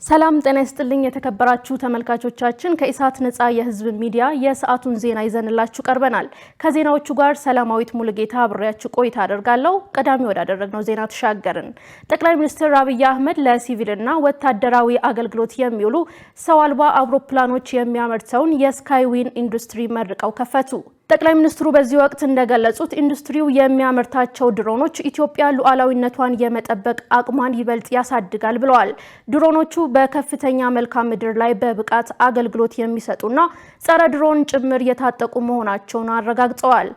ሰላም ጤና ይስጥልኝ የተከበራችሁ ተመልካቾቻችን ከኢሳት ነፃ የህዝብ ሚዲያ የሰዓቱን ዜና ይዘንላችሁ ቀርበናል። ከዜናዎቹ ጋር ሰላማዊት ሙሉጌታ አብሬያችሁ ቆይታ አደርጋለሁ። ቀዳሚ ወዳደረግነው ዜና ተሻገርን። ጠቅላይ ሚኒስትር አብይ አህመድ ለሲቪልና ወታደራዊ አገልግሎት የሚውሉ ሰው አልባ አውሮፕላኖች የሚያመርተውን የስካይዊን ኢንዱስትሪ መርቀው ከፈቱ። ጠቅላይ ሚኒስትሩ በዚህ ወቅት እንደገለጹት ኢንዱስትሪው የሚያመርታቸው ድሮኖች ኢትዮጵያ ሉዓላዊነቷን የመጠበቅ አቅሟን ይበልጥ ያሳድጋል ብለዋል። ድሮኖቹ በከፍተኛ መልክዓ ምድር ላይ በብቃት አገልግሎት የሚሰጡና ጸረ ድሮን ጭምር የታጠቁ መሆናቸውን አረጋግጠዋል።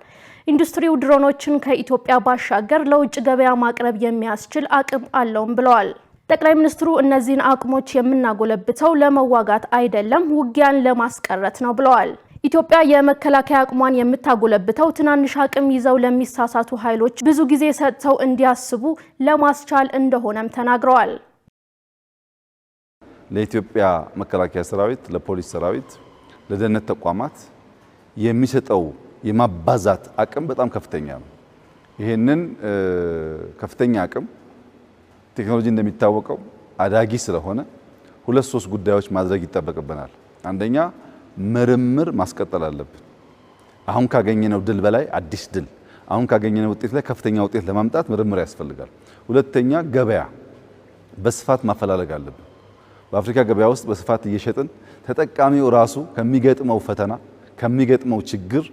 ኢንዱስትሪው ድሮኖችን ከኢትዮጵያ ባሻገር ለውጭ ገበያ ማቅረብ የሚያስችል አቅም አለውም ብለዋል። ጠቅላይ ሚኒስትሩ እነዚህን አቅሞች የምናጎለብተው ለመዋጋት አይደለም፣ ውጊያን ለማስቀረት ነው ብለዋል። ኢትዮጵያ የመከላከያ አቅሟን የምታጎለብተው ትናንሽ አቅም ይዘው ለሚሳሳቱ ኃይሎች ብዙ ጊዜ ሰጥተው እንዲያስቡ ለማስቻል እንደሆነም ተናግረዋል። ለኢትዮጵያ መከላከያ ሰራዊት፣ ለፖሊስ ሰራዊት፣ ለደህንነት ተቋማት የሚሰጠው የማባዛት አቅም በጣም ከፍተኛ ነው። ይሄንን ከፍተኛ አቅም ቴክኖሎጂ እንደሚታወቀው አዳጊ ስለሆነ ሁለት ሶስት ጉዳዮች ማድረግ ይጠበቅብናል። አንደኛ ምርምር ማስቀጠል አለብን። አሁን ካገኘነው ድል በላይ አዲስ ድል፣ አሁን ካገኘነው ውጤት ላይ ከፍተኛ ውጤት ለማምጣት ምርምር ያስፈልጋል። ሁለተኛ ገበያ በስፋት ማፈላለግ አለብን። በአፍሪካ ገበያ ውስጥ በስፋት እየሸጥን ተጠቃሚው ራሱ ከሚገጥመው ፈተና ከሚገጥመው ችግር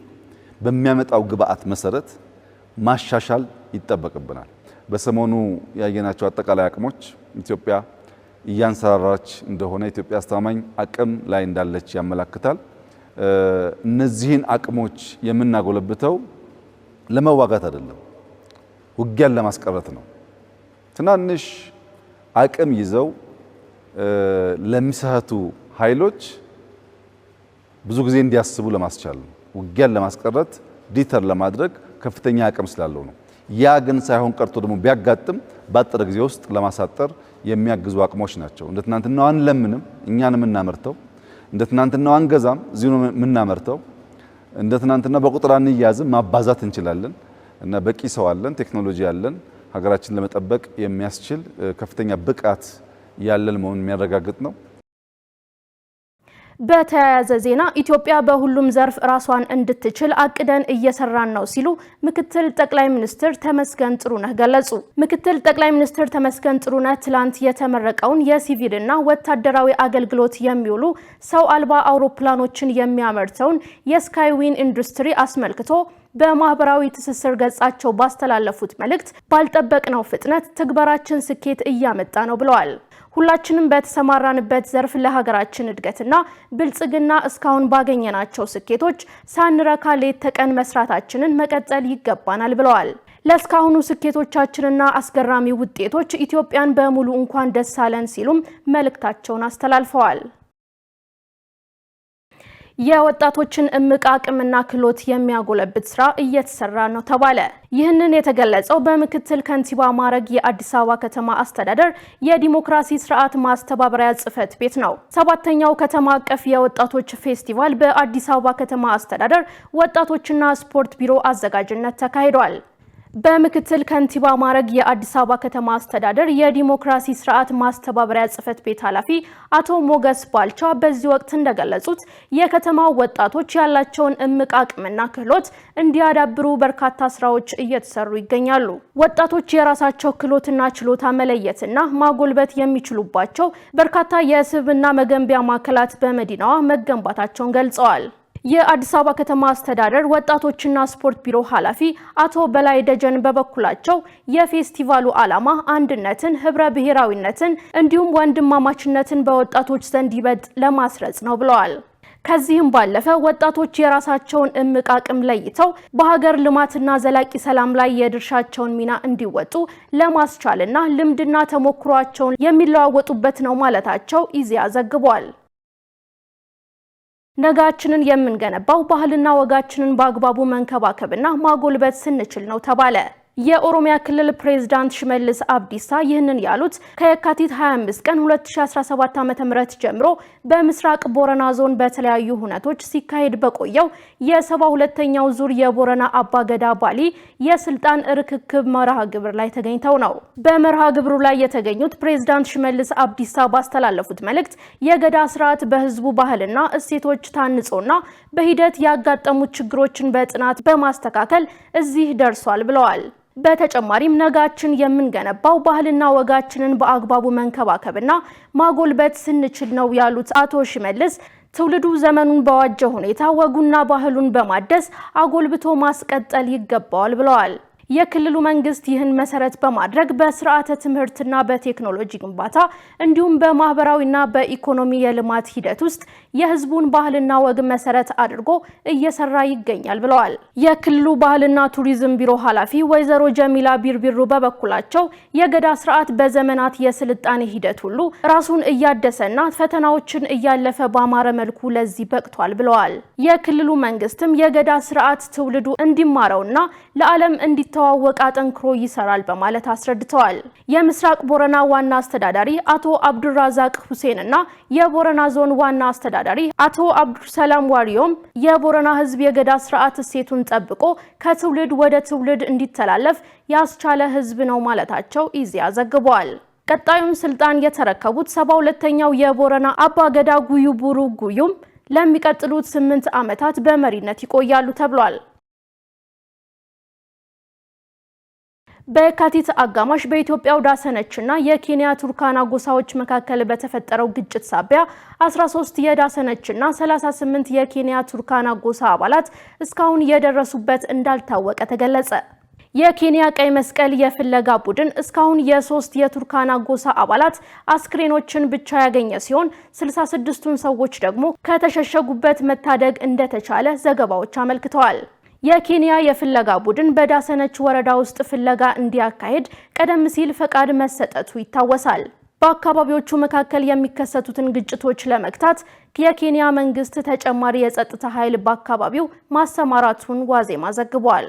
በሚያመጣው ግብአት መሰረት ማሻሻል ይጠበቅብናል። በሰሞኑ ያየናቸው አጠቃላይ አቅሞች ኢትዮጵያ እያንሰራራች እንደሆነ ኢትዮጵያ አስተማማኝ አቅም ላይ እንዳለች ያመለክታል። እነዚህን አቅሞች የምናጎለብተው ለመዋጋት አይደለም፣ ውጊያን ለማስቀረት ነው። ትናንሽ አቅም ይዘው ለሚሳቱ ኃይሎች ብዙ ጊዜ እንዲያስቡ ለማስቻል ነው። ውጊያን ለማስቀረት ዲተር ለማድረግ ከፍተኛ አቅም ስላለው ነው። ያ ግን ሳይሆን ቀርቶ ደግሞ ቢያጋጥም ባጠረ ጊዜ ውስጥ ለማሳጠር የሚያግዙ አቅሞች ናቸው። እንደ ትናንትናው አንለምንም፣ እኛን የምናመርተው እንደ ትናንትናው አንገዛም፣ እዚሁ ነው የምናመርተው። እንደ ትናንትና በቁጥር አንያዝም፣ ማባዛት እንችላለን እና በቂ ሰው አለን፣ ቴክኖሎጂ አለን። ሀገራችንን ለመጠበቅ የሚያስችል ከፍተኛ ብቃት ያለን መሆኑን የሚያረጋግጥ ነው። በተያያዘ ዜና ኢትዮጵያ በሁሉም ዘርፍ ራሷን እንድትችል አቅደን እየሰራን ነው ሲሉ ምክትል ጠቅላይ ሚኒስትር ተመስገን ጥሩነህ ገለጹ። ምክትል ጠቅላይ ሚኒስትር ተመስገን ጥሩነህ ትላንት የተመረቀውን የሲቪልና ወታደራዊ አገልግሎት የሚውሉ ሰው አልባ አውሮፕላኖችን የሚያመርተውን የስካይዊን ኢንዱስትሪ አስመልክቶ በማህበራዊ ትስስር ገጻቸው ባስተላለፉት መልእክት ባልጠበቅነው ፍጥነት ትግበራችን ስኬት እያመጣ ነው ብለዋል። ሁላችንም በተሰማራንበት ዘርፍ ለሀገራችን እድገትና ብልጽግና እስካሁን ባገኘናቸው ስኬቶች ሳንረካ ሌት ተቀን መስራታችንን መቀጠል ይገባናል ብለዋል። ለስካሁኑ ስኬቶቻችንና አስገራሚ ውጤቶች ኢትዮጵያን በሙሉ እንኳን ደስ አለን ሲሉም መልእክታቸውን አስተላልፈዋል። የወጣቶችን እምቅ አቅምና ክህሎት የሚያጎለብት ስራ እየተሰራ ነው ተባለ። ይህንን የተገለጸው በምክትል ከንቲባ ማዕረግ የአዲስ አበባ ከተማ አስተዳደር የዲሞክራሲ ስርዓት ማስተባበሪያ ጽህፈት ቤት ነው። 7ኛው ከተማ አቀፍ የወጣቶች ፌስቲቫል በአዲስ አበባ ከተማ አስተዳደር ወጣቶችና ስፖርት ቢሮ አዘጋጅነት ተካሂዷል። በምክትል ከንቲባ ማዕረግ የአዲስ አበባ ከተማ አስተዳደር የዲሞክራሲ ስርዓት ማስተባበሪያ ጽህፈት ቤት ኃላፊ አቶ ሞገስ ባልቻ በዚህ ወቅት እንደገለጹት የከተማው ወጣቶች ያላቸውን እምቅ አቅምና ክህሎት እንዲያዳብሩ በርካታ ስራዎች እየተሰሩ ይገኛሉ። ወጣቶች የራሳቸው ክህሎትና ችሎታ መለየትና ማጎልበት የሚችሉባቸው በርካታ የስብዕና መገንቢያ ማዕከላት በመዲናዋ መገንባታቸውን ገልጸዋል። የአዲስ አበባ ከተማ አስተዳደር ወጣቶችና ስፖርት ቢሮ ኃላፊ አቶ በላይ ደጀን በበኩላቸው የፌስቲቫሉ ዓላማ አንድነትን፣ ህብረ ብሔራዊነትን እንዲሁም ወንድማማችነትን በወጣቶች ዘንድ ይበልጥ ለማስረጽ ነው ብለዋል። ከዚህም ባለፈ ወጣቶች የራሳቸውን እምቅ አቅም ለይተው በሀገር ልማትና ዘላቂ ሰላም ላይ የድርሻቸውን ሚና እንዲወጡ ለማስቻልና ልምድና ተሞክሯቸውን የሚለዋወጡበት ነው ማለታቸው ኢዜአ ዘግቧል። ነጋችንን የምንገነባው ባህልና ወጋችንን በአግባቡ መንከባከብና ማጎልበት ስንችል ነው ተባለ። የኦሮሚያ ክልል ፕሬዝዳንት ሽመልስ አብዲሳ ይህንን ያሉት ከየካቲት 25 ቀን 2017 ዓ.ም ጀምሮ በምስራቅ ቦረና ዞን በተለያዩ ሁነቶች ሲካሄድ በቆየው የ72ኛው ዙር የቦረና አባገዳ ባሊ የስልጣን ርክክብ መርሃ ግብር ላይ ተገኝተው ነው። በመርሃ ግብሩ ላይ የተገኙት ፕሬዝዳንት ሽመልስ አብዲሳ ባስተላለፉት መልእክት የገዳ ስርዓት በህዝቡ ባህልና እሴቶች ታንጾና በሂደት ያጋጠሙት ችግሮችን በጥናት በማስተካከል እዚህ ደርሷል ብለዋል። በተጨማሪም ነጋችን የምንገነባው ባህልና ወጋችንን በአግባቡ መንከባከብና ማጎልበት ስንችል ነው ያሉት አቶ ሽመልስ ትውልዱ ዘመኑን በዋጀ ሁኔታ ወጉና ባህሉን በማደስ አጎልብቶ ማስቀጠል ይገባዋል ብለዋል። የክልሉ መንግስት ይህን መሰረት በማድረግ በስርዓተ ትምህርትና በቴክኖሎጂ ግንባታ እንዲሁም በማህበራዊና በኢኮኖሚ የልማት ሂደት ውስጥ የህዝቡን ባህልና ወግ መሰረት አድርጎ እየሰራ ይገኛል ብለዋል። የክልሉ ባህልና ቱሪዝም ቢሮ ኃላፊ ወይዘሮ ጀሚላ ቢርቢሩ በበኩላቸው የገዳ ስርዓት በዘመናት የስልጣኔ ሂደት ሁሉ ራሱን እያደሰና ፈተናዎችን እያለፈ ባማረ መልኩ ለዚህ በቅቷል ብለዋል። የክልሉ መንግስትም የገዳ ስርዓት ትውልዱ እንዲማረውና ለዓለም እንዲተዋወቅ አጠንክሮ ይሰራል በማለት አስረድተዋል። የምስራቅ ቦረና ዋና አስተዳዳሪ አቶ አብዱራዛቅ ሁሴንና የቦረና ዞን ዋና አስተዳዳሪ አቶ አብዱሰላም ዋሪዮም የቦረና ህዝብ የገዳ ስርዓት እሴቱን ጠብቆ ከትውልድ ወደ ትውልድ እንዲተላለፍ ያስቻለ ህዝብ ነው ማለታቸው ኢዜአ ዘግቧል። ቀጣዩን ስልጣን የተረከቡት 72ኛው የቦረና አባገዳ ጉዩ ቡሩ ጉዩም ለሚቀጥሉት 8 ዓመታት በመሪነት ይቆያሉ ተብሏል። በየካቲት አጋማሽ በኢትዮጵያው ዳሰነችና የኬንያ ቱርካና ጎሳዎች መካከል በተፈጠረው ግጭት ሳቢያ 13 የዳሰነችና 38 የኬንያ ቱርካና ጎሳ አባላት እስካሁን የደረሱበት እንዳልታወቀ ተገለጸ። የኬንያ ቀይ መስቀል የፍለጋ ቡድን እስካሁን የ3 የቱርካና ጎሳ አባላት አስክሬኖችን ብቻ ያገኘ ሲሆን 66ቱን ሰዎች ደግሞ ከተሸሸጉበት መታደግ እንደተቻለ ዘገባዎች አመልክተዋል። የኬንያ የፍለጋ ቡድን በዳሰነች ወረዳ ውስጥ ፍለጋ እንዲያካሄድ ቀደም ሲል ፈቃድ መሰጠቱ ይታወሳል። በአካባቢዎቹ መካከል የሚከሰቱትን ግጭቶች ለመግታት የኬንያ መንግስት ተጨማሪ የጸጥታ ኃይል በአካባቢው ማሰማራቱን ዋዜማ ዘግቧል።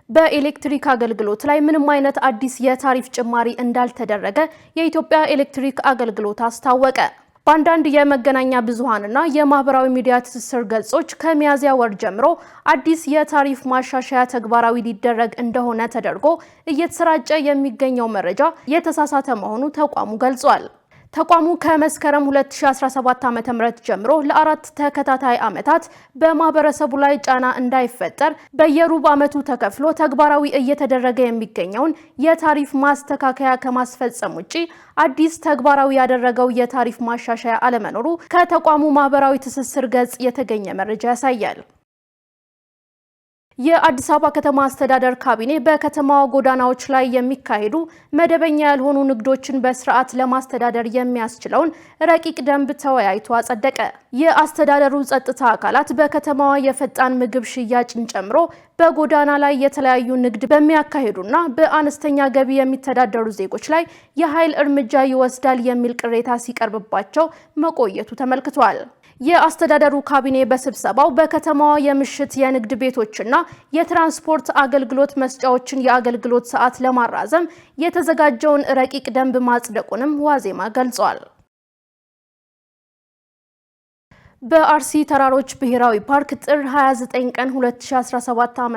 በኤሌክትሪክ አገልግሎት ላይ ምንም አይነት አዲስ የታሪፍ ጭማሪ እንዳልተደረገ የኢትዮጵያ ኤሌክትሪክ አገልግሎት አስታወቀ። በአንዳንድ የመገናኛ ብዙሃንና የማህበራዊ ሚዲያ ትስስር ገጾች ከሚያዝያ ወር ጀምሮ አዲስ የታሪፍ ማሻሻያ ተግባራዊ ሊደረግ እንደሆነ ተደርጎ እየተሰራጨ የሚገኘው መረጃ የተሳሳተ መሆኑ ተቋሙ ገልጿል። ተቋሙ ከመስከረም 2017 ዓ.ም ጀምሮ ለ4 ተከታታይ ዓመታት በማህበረሰቡ ላይ ጫና እንዳይፈጠር በየሩብ ዓመቱ ተከፍሎ ተግባራዊ እየተደረገ የሚገኘውን የታሪፍ ማስተካከያ ከማስፈጸም ውጪ አዲስ ተግባራዊ ያደረገው የታሪፍ ማሻሻያ አለመኖሩ ከተቋሙ ማህበራዊ ትስስር ገጽ የተገኘ መረጃ ያሳያል። የአዲስ አበባ ከተማ አስተዳደር ካቢኔ በከተማዋ ጎዳናዎች ላይ የሚካሄዱ መደበኛ ያልሆኑ ንግዶችን በስርዓት ለማስተዳደር የሚያስችለውን ረቂቅ ደንብ ተወያይቶ አጸደቀ። የአስተዳደሩ ጸጥታ አካላት በከተማዋ የፈጣን ምግብ ሽያጭን ጨምሮ በጎዳና ላይ የተለያዩ ንግድ በሚያካሂዱና በአነስተኛ ገቢ የሚተዳደሩ ዜጎች ላይ የኃይል እርምጃ ይወስዳል የሚል ቅሬታ ሲቀርብባቸው መቆየቱ ተመልክቷል። የአስተዳደሩ ካቢኔ በስብሰባው በከተማዋ የምሽት የንግድ ቤቶችና የትራንስፖርት አገልግሎት መስጫዎችን የአገልግሎት ሰዓት ለማራዘም የተዘጋጀውን ረቂቅ ደንብ ማጽደቁንም ዋዜማ ገልጿል። በአርሲ ተራሮች ብሔራዊ ፓርክ ጥር 29 ቀን 2017 ዓ.ም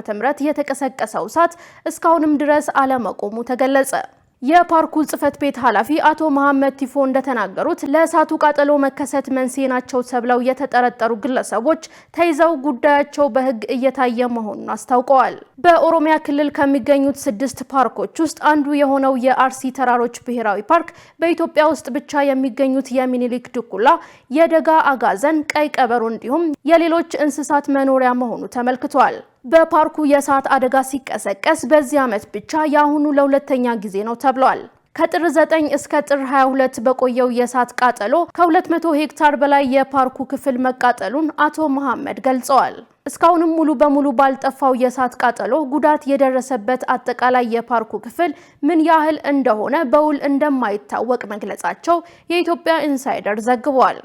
የተቀሰቀሰው እሳት እስካሁንም ድረስ አለመቆሙ ተገለጸ። የፓርኩ ጽሕፈት ቤት ኃላፊ አቶ መሐመድ ቲፎ እንደተናገሩት ለእሳቱ ቃጠሎ መከሰት መንስኤ ናቸው ተብለው የተጠረጠሩ ግለሰቦች ተይዘው ጉዳያቸው በሕግ እየታየ መሆኑን አስታውቀዋል። በኦሮሚያ ክልል ከሚገኙት 6 ፓርኮች ውስጥ አንዱ የሆነው የአርሲ ተራሮች ብሔራዊ ፓርክ በኢትዮጵያ ውስጥ ብቻ የሚገኙት የሚኒሊክ ድኩላ፣ የደጋ አጋዘን፣ ቀይ ቀበሮ እንዲሁም የሌሎች እንስሳት መኖሪያ መሆኑ ተመልክቷል። በፓርኩ የእሳት አደጋ ሲቀሰቀስ በዚህ ዓመት ብቻ ያሁኑ ለሁለተኛ ጊዜ ነው ተብሏል። ከጥር 9 እስከ ጥር 22 በቆየው የእሳት ቃጠሎ ከ200 ሄክታር በላይ የፓርኩ ክፍል መቃጠሉን አቶ መሐመድ ገልጸዋል። እስካሁንም ሙሉ በሙሉ ባልጠፋው የእሳት ቃጠሎ ጉዳት የደረሰበት አጠቃላይ የፓርኩ ክፍል ምን ያህል እንደሆነ በውል እንደማይታወቅ መግለጻቸው የኢትዮጵያ ኢንሳይደር ዘግቧል።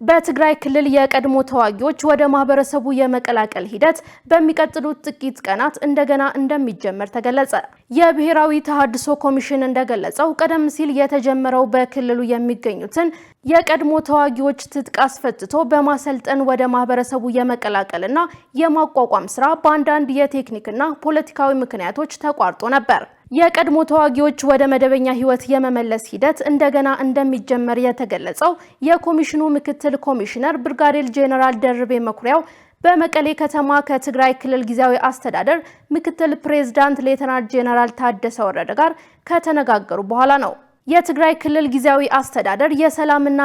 በትግራይ ክልል የቀድሞ ተዋጊዎች ወደ ማህበረሰቡ የመቀላቀል ሂደት በሚቀጥሉት ጥቂት ቀናት እንደገና እንደሚጀመር ተገለጸ። የብሔራዊ ተሃድሶ ኮሚሽን እንደገለጸው ቀደም ሲል የተጀመረው በክልሉ የሚገኙትን የቀድሞ ተዋጊዎች ትጥቅ አስፈትቶ በማሰልጠን ወደ ማህበረሰቡ የመቀላቀልና የማቋቋም ስራ በአንዳንድ የቴክኒክና ፖለቲካዊ ምክንያቶች ተቋርጦ ነበር። የቀድሞ ተዋጊዎች ወደ መደበኛ ህይወት የመመለስ ሂደት እንደገና እንደሚጀመር የተገለጸው የኮሚሽኑ ምክትል ኮሚሽነር ብርጋዴር ጄኔራል ደርቤ መኩሪያው በመቀሌ ከተማ ከትግራይ ክልል ጊዜያዊ አስተዳደር ምክትል ፕሬዝዳንት ሌተናንት ጄኔራል ታደሰ ወረደ ጋር ከተነጋገሩ በኋላ ነው። የትግራይ ክልል ጊዜያዊ አስተዳደር የሰላምና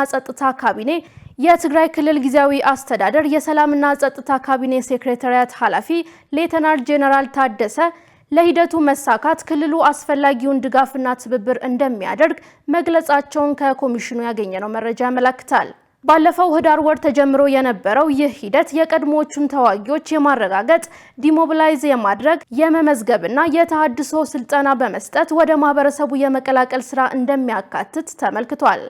ጸጥታ ካቢኔ ሴክሬታሪያት ኃላፊ ሌተናንት ጄኔራል ታደሰ ለሂደቱ መሳካት ክልሉ አስፈላጊውን ድጋፍና ትብብር እንደሚያደርግ መግለጻቸውን ከኮሚሽኑ ያገኘነው መረጃ ያመለክታል። ባለፈው ህዳር ወር ተጀምሮ የነበረው ይህ ሂደት የቀድሞዎቹን ተዋጊዎች የማረጋገጥ፣ ዲሞቢላይዝ የማድረግ፣ የመመዝገብና የተሃድሶ ስልጠና በመስጠት ወደ ማህበረሰቡ የመቀላቀል ስራ እንደሚያካትት ተመልክቷል።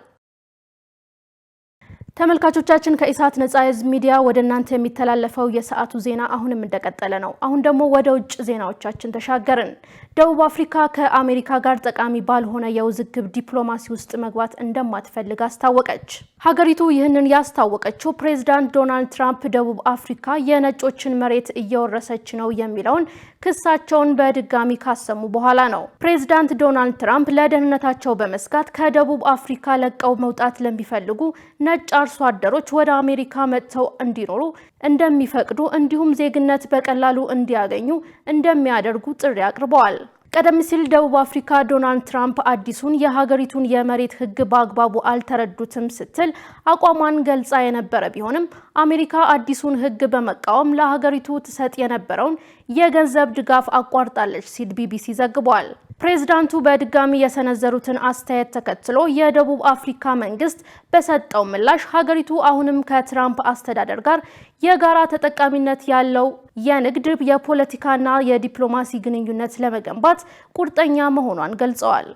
ተመልካቾቻችን ከኢሳት ነጻ የህዝብ ሚዲያ ወደ እናንተ የሚተላለፈው የሰዓቱ ዜና አሁንም እንደቀጠለ ነው። አሁን ደግሞ ወደ ውጭ ዜናዎቻችን ተሻገርን። ደቡብ አፍሪካ ከአሜሪካ ጋር ጠቃሚ ባልሆነ የውዝግብ ዲፕሎማሲ ውስጥ መግባት እንደማትፈልግ አስታወቀች። ሀገሪቱ ይህንን ያስታወቀችው ፕሬዝዳንት ዶናልድ ትራምፕ ደቡብ አፍሪካ የነጮችን መሬት እየወረሰች ነው የሚለውን ክሳቸውን በድጋሚ ካሰሙ በኋላ ነው። ፕሬዝዳንት ዶናልድ ትራምፕ ለደህንነታቸው በመስጋት ከደቡብ አፍሪካ ለቀው መውጣት ለሚፈልጉ ነጭ አርሶ አደሮች ወደ አሜሪካ መጥተው እንዲኖሩ እንደሚፈቅዱ እንዲሁም ዜግነት በቀላሉ እንዲያገኙ እንደሚያደርጉ ጥሪ አቅርበዋል። ቀደም ሲል ደቡብ አፍሪካ ዶናልድ ትራምፕ አዲሱን የሀገሪቱን የመሬት ሕግ በአግባቡ አልተረዱትም ስትል አቋሟን ገልጻ የነበረ ቢሆንም አሜሪካ አዲሱን ሕግ በመቃወም ለሀገሪቱ ትሰጥ የነበረውን የገንዘብ ድጋፍ አቋርጣለች ሲል ቢቢሲ ዘግቧል። ፕሬዝዳንቱ በድጋሚ የሰነዘሩትን አስተያየት ተከትሎ የደቡብ አፍሪካ መንግስት በሰጠው ምላሽ ሀገሪቱ አሁንም ከትራምፕ አስተዳደር ጋር የጋራ ተጠቃሚነት ያለው የንግድ፣ የፖለቲካና የዲፕሎማሲ ግንኙነት ለመገንባት ቁርጠኛ መሆኗን ገልጸዋል።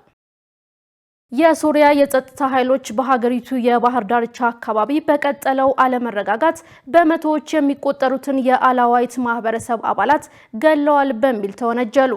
የሶሪያ የጸጥታ ኃይሎች በሀገሪቱ የባህር ዳርቻ አካባቢ በቀጠለው አለመረጋጋት በመቶዎች የሚቆጠሩትን የአላዋይት ማህበረሰብ አባላት ገለዋል በሚል ተወነጀሉ።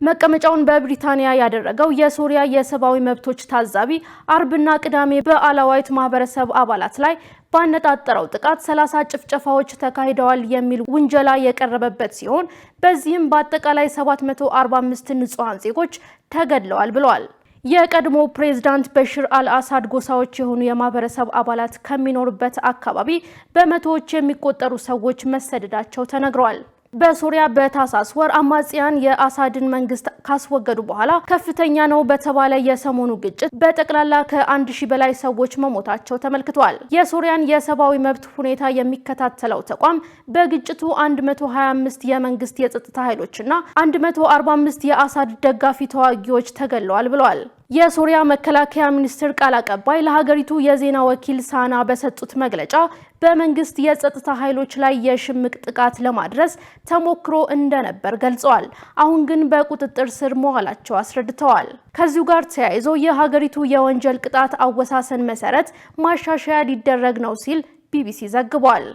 መቀመጫውን በብሪታንያ ያደረገው የሶሪያ የሰብአዊ መብቶች ታዛቢ አርብና ቅዳሜ በአላዋይት ማህበረሰብ አባላት ላይ ባነጣጠረው ጥቃት 30 ጭፍጨፋዎች ተካሂደዋል የሚል ውንጀላ የቀረበበት ሲሆን በዚህም በአጠቃላይ 745 ንጹሃን ዜጎች ተገድለዋል ብለዋል። የቀድሞ ፕሬዝዳንት በሽር አልአሳድ ጎሳዎች የሆኑ የማህበረሰብ አባላት ከሚኖሩበት አካባቢ በመቶዎች የሚቆጠሩ ሰዎች መሰደዳቸው ተነግረዋል። በሶሪያ በታህሳስ ወር አማጽያን የአሳድን መንግስት ካስወገዱ በኋላ ከፍተኛ ነው በተባለ የሰሞኑ ግጭት በጠቅላላ ከ1000 በላይ ሰዎች መሞታቸው ተመልክቷል። የሶሪያን የሰብአዊ መብት ሁኔታ የሚከታተለው ተቋም በግጭቱ 125 የመንግስት የጸጥታ ኃይሎችና 145 የአሳድ ደጋፊ ተዋጊዎች ተገድለዋል ብለዋል። የሶሪያ መከላከያ ሚኒስትር ቃል አቀባይ ለሀገሪቱ የዜና ወኪል ሳና በሰጡት መግለጫ በመንግስት የጸጥታ ኃይሎች ላይ የሽምቅ ጥቃት ለማድረስ ተሞክሮ እንደነበር ገልጸዋል። አሁን ግን በቁጥጥር ስር መዋላቸው አስረድተዋል። ከዚሁ ጋር ተያይዞ የሀገሪቱ የወንጀል ቅጣት አወሳሰን መሰረት ማሻሻያ ሊደረግ ነው ሲል ቢቢሲ ዘግቧል።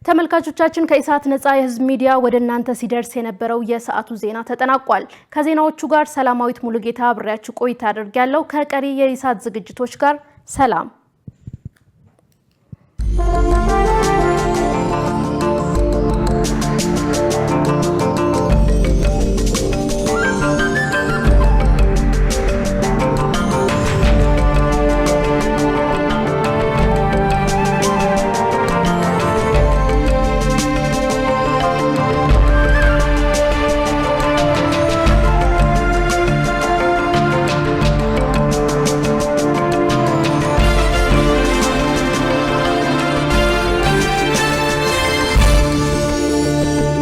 ተመልካቾቻችን ከኢሳት ነጻ የህዝብ ሚዲያ ወደ እናንተ ሲደርስ የነበረው የሰዓቱ ዜና ተጠናቋል። ከዜናዎቹ ጋር ሰላማዊት ሙሉጌታ አብሬያችሁ ቆይታ አድርጌያለሁ። ከቀሪ የኢሳት ዝግጅቶች ጋር ሰላም።